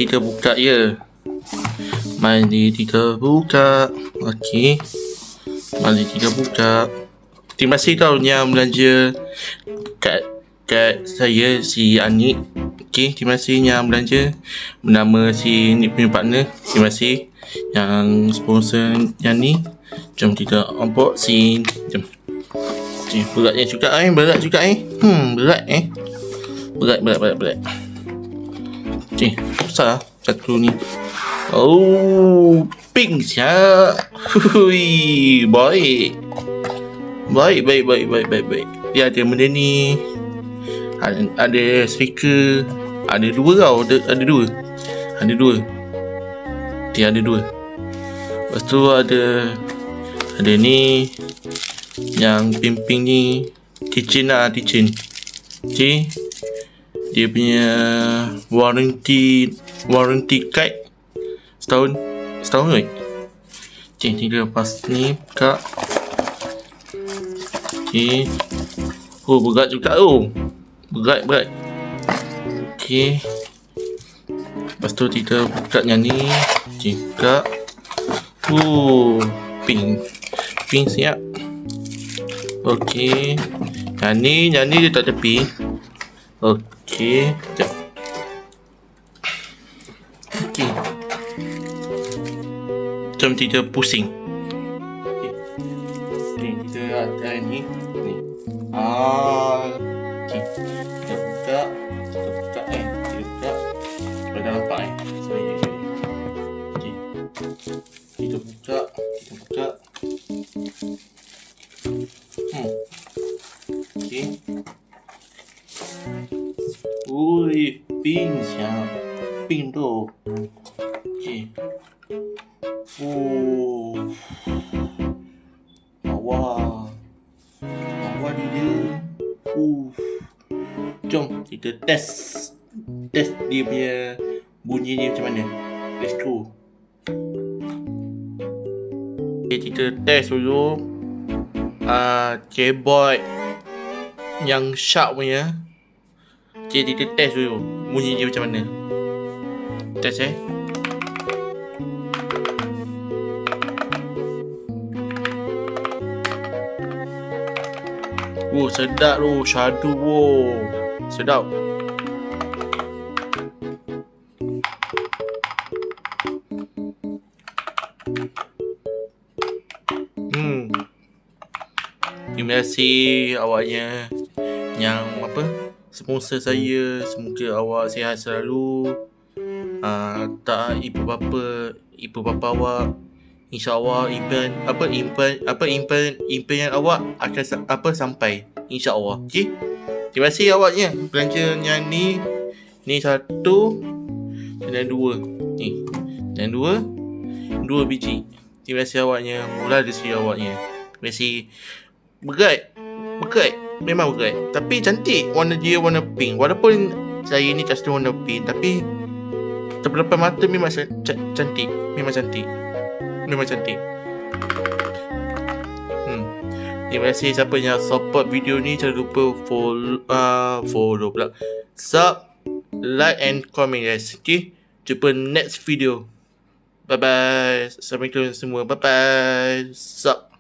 kita buka ya. Mari kita buka. Okey. Mari kita buka. Terima kasih tau yang belanja kat saya si Anik. Okey, terima kasih yang belanja bernama si Nik punya partner. Terima kasih yang sponsor yang ni. Jom kita unboxing. Jom. Okay, beratnya juga berat juga berat berat. Okay, besar satu ni. Oh, pink siap. Hui, baik. Dia ada benda ni. Ada speaker. Ada dua tau. Ada dua. Dia ada dua. Lepas tu ada ni. Yang pink ni kitchen. Okay. Dia punya warranty card setahun right? Okay, kita lepas ni buka. Okay. Oh, berat juga berat. Okay. Lepas tu kita buka yang ni. Okay, buka. Pink siap. Okay. Yang ni dia tak tepi. Okay. Sekejap. Okay. Jom kita pusing. Okay, kita ada ni. Okay. Kita buka. Supaya dah nampak Sorry. Okay. Kita buka. Okay. Ui, pink siap. Pink tu. Okay. Lawa dia. Jom kita test dia punya bunyi ni macam mana. Let's go. Okay, kita test dulu keyboard yang sharp punya. Okay, kita test dulu bunyi dia macam mana. Test sedap tu. Syadu sedap. Terima kasih awaknya yang sponsor saya. Semoga awak sihat selalu. Tak ibu bapa awak, InsyaAllah impian awak akan sampai, InsyaAllah. Okay. Terima kasih awaknya belanja yang ni satu dan dua. Dan dua biji. Terima kasih awaknya. Mula rezeki awaknya. Terima kasih. Berat. Memang berat. Tapi cantik. Warna pink. Walaupun saya ni tak suka warna pink, tapi terdepan mata memang cantik. Memang cantik. Terima kasih siapa yang support video ni. Jangan lupa follow pula, sub, like and comment guys. Okay, jumpa next video. Bye bye. Assalamualaikum semua. Bye bye. Sub.